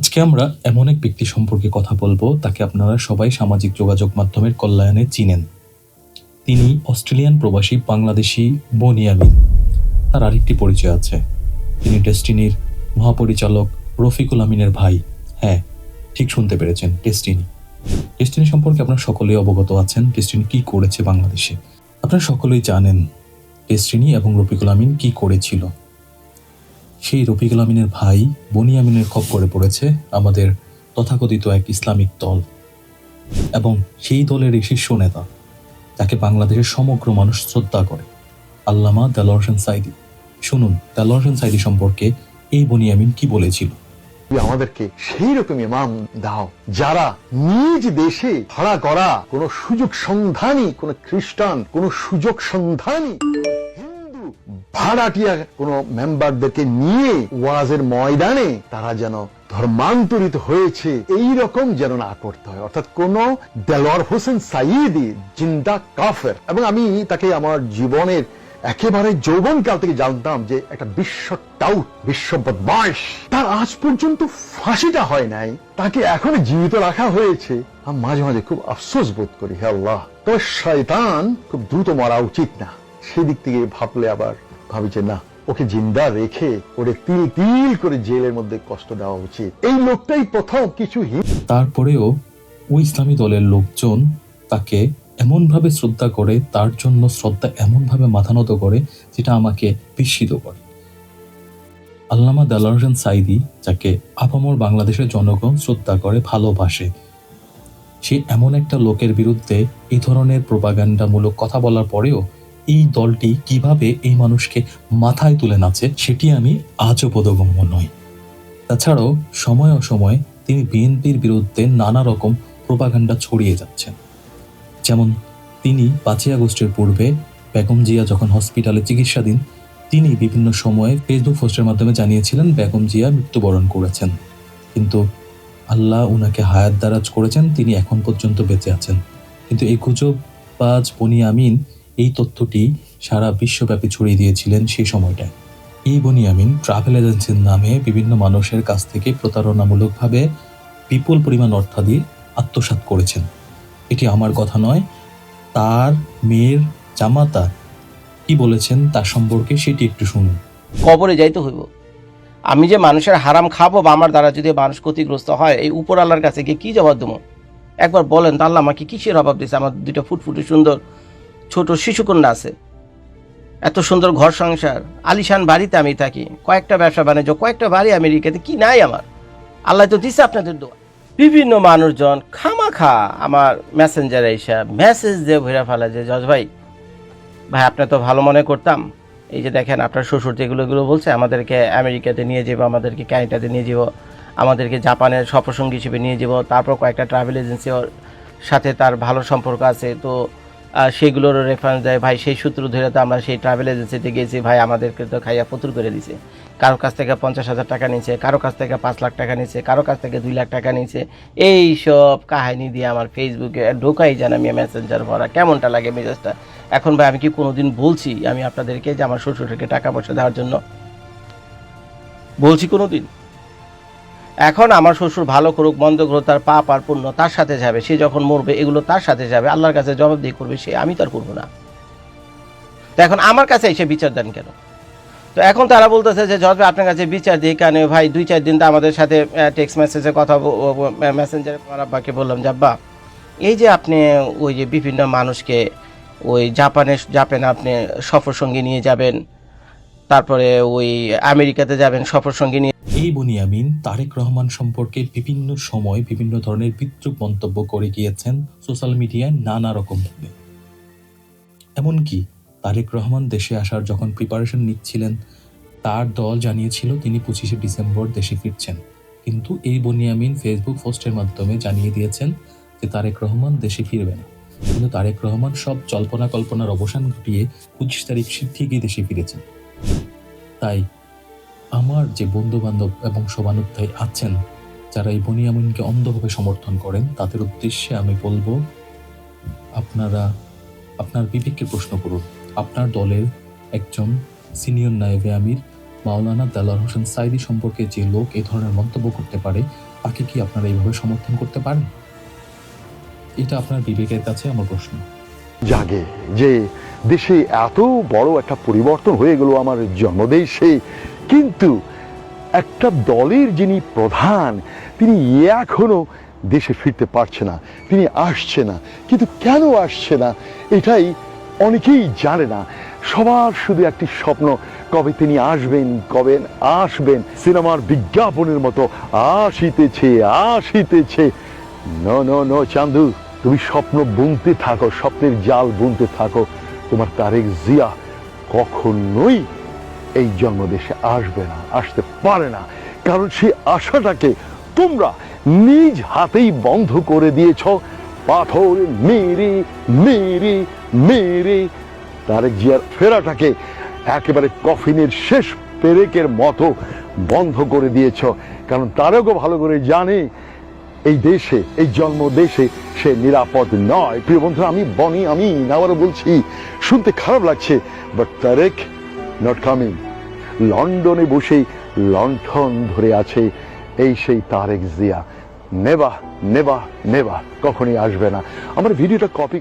আজকে আমরা এমন এক ব্যক্তি সম্পর্কে কথা বলবো, তাকে আপনারা সবাই সামাজিক যোগাযোগ মাধ্যমের কল্যাণে চিনেন। তিনি অস্ট্রেলিয়ান প্রবাসী বাংলাদেশি বনিয়ামিন। তার আরেকটি পরিচয় আছে, তিনি ডেস্টিনির মহাপরিচালক রফিকুল আমিনের ভাই। হ্যাঁ, ঠিক শুনতে পেরেছেন, ডেস্টিনি। ডেস্টিনি সম্পর্কে আপনারা সকলেই অবগত আছেন। ডেস্টিনি কি করেছে বাংলাদেশে আপনারা সকলেই জানেন। ডেস্টিনি এবং রফিকুল আমিন কি করেছিল। সেই রফিকুল আমিনের ভাই বনিয়ামিনের খপ্পরে পড়েছে আমাদের তথাকথিত এক ইসলামিক দল, এবং সেই দলের এই শীর্ষ নেতা, যাকে বাংলাদেশের সমগ্র মানুষ শ্রদ্ধা করে, আল্লামা দেলোয়ার হোসেন সাঈদী। শুনুন দেলোয়ার হোসেন সাঈদী সম্পর্কে এই বনিয়ামিন কি বলেছিল। আমাদেরকে সেই রকম ইমাম দাও যারা নিজ দেশে ভাড়া করা কোন সুযোগ সন্ধানী, কোন খ্রিস্টান, কোন সুযোগ সন্ধানী হিন্দু ভাড়াটিয়া কোন মেম্বারদেরকে নিয়ে ওয়াজের ময়দানে তারা যেন ধর্মান্তরিত হয়েছে এই রকম যেন না করতে হয়। অর্থাৎ কোন দেলোয়ার হোসেন সাঈদী জিন্দা কাফের। এবং আমি তাকে আমার জীবনের একেবারে যৌবনকাল থেকে জানতাম যে একটা বিশ্ব টাউট, বিশ্ব বদমাশ। তার আজ পর্যন্ত ফাঁসিটা হয় নাই, তাকে এখনো জীবিত রাখা হয়েছে। আমি মাঝে মাঝে খুব আফসোস বোধ করি, হে আল্লাহ, তবে শয়তান খুব দ্রুত মরা উচিত না। সেদিক থেকে ভাবলে আবার ভাবি যে না, ওকে জিন্দা রেখে ওরে তিল তিল করে জেলের মধ্যে কষ্ট দেওয়া উচিত। এই লোকটাই প্রথম কিছু তারপরেও ওই ইসলামী দলের লোকজন তাকে এমনভাবে শ্রদ্ধা করে, তার জন্য শ্রদ্ধা এমনভাবে মাথা নত করে, যেটা আমাকে বিস্মিত করে। আল্লামা দেলোয়ার হোসেন সাঈদী, যাকে আপামর বাংলাদেশের জনগণ শ্রদ্ধা করে, ভালোবাসে, সে এমন একটা লোকের বিরুদ্ধে এই ধরনের প্রোপাগান্ডামূলক কথা বলার পরেও এই দলটি কিভাবে এই মানুষকে মাথায় তুলে নাচে, সেটি আমি আজও বোধগম্য নই। তাছাড়াও সময় অসময়ে তিনি বিএনপির বিরুদ্ধে নানা রকম প্রোপাগান্ডা ছড়িয়ে যাচ্ছেন। যেমন তিনি 5ই আগস্টের পূর্বে বেগম জিয়া যখন হসপিটালে চিকিৎসাধীন, তিনি বিভিন্ন সময়ে ফেসবুক পোস্টের মাধ্যমে জানিয়েছিলেন বেগম জিয়া মৃত্যুবরণ করেছেন, কিন্তু আল্লাহ উনাকে হায়াত দারাজ করেছেন, তিনি এখন পর্যন্ত বেঁচে আছেন। কিন্তু এই গুজববাজ বনিয়ামিন এই তথ্যটি সারা বিশ্বব্যাপী ছড়িয়ে দিয়েছিলেন সেই সময়টায়। এই বনিয়ামিন ট্রাভেল এজেন্সির নামে বিভিন্ন মানুষের কাছ থেকে প্রতারণামূলকভাবে বিপুল পরিমাণ অর্থাদি আত্মসাৎ করেছেন। এটি আমার কথা নয়, তার মেয়ের জামাতা কি বলেছেন তার সম্পর্কে সেটি একটু শুনুন। কবরে যাইতে হইব। আমি যে মানুষের হারাম খাবো বা আমার দ্বারা যদি মানুষ ক্ষতিগ্রস্ত হয়, এই উপর আল্লাহর কাছে গিয়ে কি জবাব দেবো? একবার বলেন তো, আল্লাহ আমাকে কিসের অভাব দিয়েছে? আমার দুটো ফুটফুটে সুন্দর ছোট শিশুকন্যা আছে, এত সুন্দর ঘর সংসার, আলিশান বাড়িতে আমি থাকি, কয়েকটা ব্যবসা বাণিজ্য, কয়েকটা বাড়ি আমেরিকাতে, কি নাই আমার? আল্লাহ তো দিছে আপনাদের দোয়া। বিভিন্ন মানুষজন খামাখা আমার মেসেঞ্জারে এসে মেসেজ দিয়ে ভেড়া ফেলা যে জজ ভাই, আপনি তো ভালো মনে করতাম, এই যে দেখেন আপনার শ্বশুর যেগুলো বলছে, আমাদেরকে আমেরিকাতে নিয়ে যাবো, আমাদেরকে ক্যানাডাতে নিয়ে যাবো, আমাদেরকে জাপানের সফরসঙ্গী হিসেবে নিয়ে যাবো, তারপর কয়েকটা ট্রাভেল এজেন্সির সাথে তার ভালো সম্পর্ক আছে, তো সেগুলোরও রেফারেন্স দেয়। ভাই সেই সূত্র ধরে তো আমরা সেই ট্রাভেল এজেন্সিতে গেছি, ভাই আমাদেরকে তো খাইয়া ফতুর করে দিছে। কারো কাছ থেকে 50,000 টাকা নিচ্ছে, কারো কাছ থেকে 5 লাখ টাকা নিচ্ছে, কারো কাছ থেকে 2 লাখ টাকা নিচ্ছে। এই সব কাহিনী দিয়ে আমার ফেসবুকে ঢোকাই যান, আমি মেসেঞ্জার ভরা, কেমনটা লাগে মেজাজটা। এখন ভাই আমি কি কোনোদিন বলছি আমি আপনাদেরকে যে আমার শ্বশুরকে টাকা পয়সা দেওয়ার জন্য বলছি কোনোদিন? এখন আমার শ্বশুর ভালো করুক মন্দ করুক, তার পাপ আর পুণ্য তার সাথে যাবে, সে যখন মরবে এগুলো তার সাথে যাবে, আল্লাহর কাছে জবাবদিহি করবে সে, আমি তার করবো না। তো এখন আমার কাছে এসে বিচার দেন কেন? তো এখন তারা বলতেছে যে জজ ভাই আপনার কাছে বিচার দিই কেন? ভাই 2-4 দিন তো আমাদের সাথে টেক্সট মেসেজে কথা, মেসেঞ্জারে আমার আব্বাকে বললাম যে আব্বা, এই যে আপনি ওই যে বিভিন্ন মানুষকে ওই জাপানে আপনি সফর সঙ্গী নিয়ে যাবেন, তারপরে ওই আমেরিকাতে যাবেন সফর সঙ্গী নিয়ে। এই বনিয়ামিন তারেক রহমান সম্পর্কে বিভিন্ন সময় বিভিন্ন ধরনের বিদ্রূপ মন্তব্য করে গিয়েছেন সোশ্যাল মিডিয়ায় নানা রকমভাবে। এমনকি তারেক রহমান দেশে আসার যখন প্রিপারেশন নিচ্ছিলেন, তার দল জানিয়েছিল তিনি 25শে ডিসেম্বর দেশে ফিরছেন, কিন্তু এই বনিয়ামিন ফেসবুক পোস্টের মাধ্যমে জানিয়ে দিয়েছেন যে তারেক রহমান দেশে ফিরবে না। কিন্তু তারেক রহমান সব জল্পনা কল্পনার অবসান ঘটিয়ে 25 তারিখ ঠিকই দেশে ফিরেছেন। তাই আমার যে বন্ধু বান্ধব এবং শোভানুধ্যায়ী আছেন যারা এই বনিয়ামিনকে অন্ধভাবে সমর্থন করেন, তাদের উদ্দেশ্যে আমি বলবো, আপনারা আপনার বিবেককে প্রশ্ন করুন। আপনার দলের একজন সিনিয়র নায়েবে আমির মাওলানা দেলোয়ার হোসেন সাঈদী সম্পর্কে যে লোক এই ধরনের মন্তব্য করতে পারে, তাকে কি আপনারা এইভাবে সমর্থন করতে পারেন? এটা আপনার বিবেকের কাছে আমার প্রশ্ন। জাগে যে দেশে এত বড় একটা পরিবর্তন হয়ে গেল আমার জন্মদেশে, কিন্তু একটা দলের যিনি প্রধান তিনি এখনো দেশে ফিরতে পারছে না, তিনি আসছে না। কিন্তু কেন আসছে না এটাই অনেকেই জানে না। সবার শুধু একটি স্বপ্ন, কবে তিনি আসবেন, কবে আসবেন। সিনেমার বিজ্ঞাপনের মতো আসিতেছে আসিতেছে। নো নো নো চান্দু, তুমি স্বপ্ন বুনতে থাকো, স্বপ্নের জাল বুনতে থাকো। তোমার তারেক জিয়া কখনোই এই জন্মদেশে আসবে না, আসতে পারে না। কারণ সেই আশাটাকে তোমরা নিজ হাতেই বন্ধ করে দিয়েছ। পাথর মেরে মেরে মেরে তারেক জিয়ার ফেরাটাকে একেবারে কফিনের শেষ পেরেকের মতো বন্ধ করে দিয়েছ। কারণ তারেকও ভালো করে জানে এই দেশে, এই জন্ম দেশে সে নিরাপদ নয়। প্রিয় বন্ধু, আমি বনি, আমি আবারও বলছি, শুনতে খারাপ লাগছে, বাট তারেক নট কামিং। লন্ডনে বসে লণ্ঠন ধরে আছে এই সেই তারেক জিয়া। নেবা নেবা নেবা, কখনই আসবে না। আমার ভিডিওটা কপি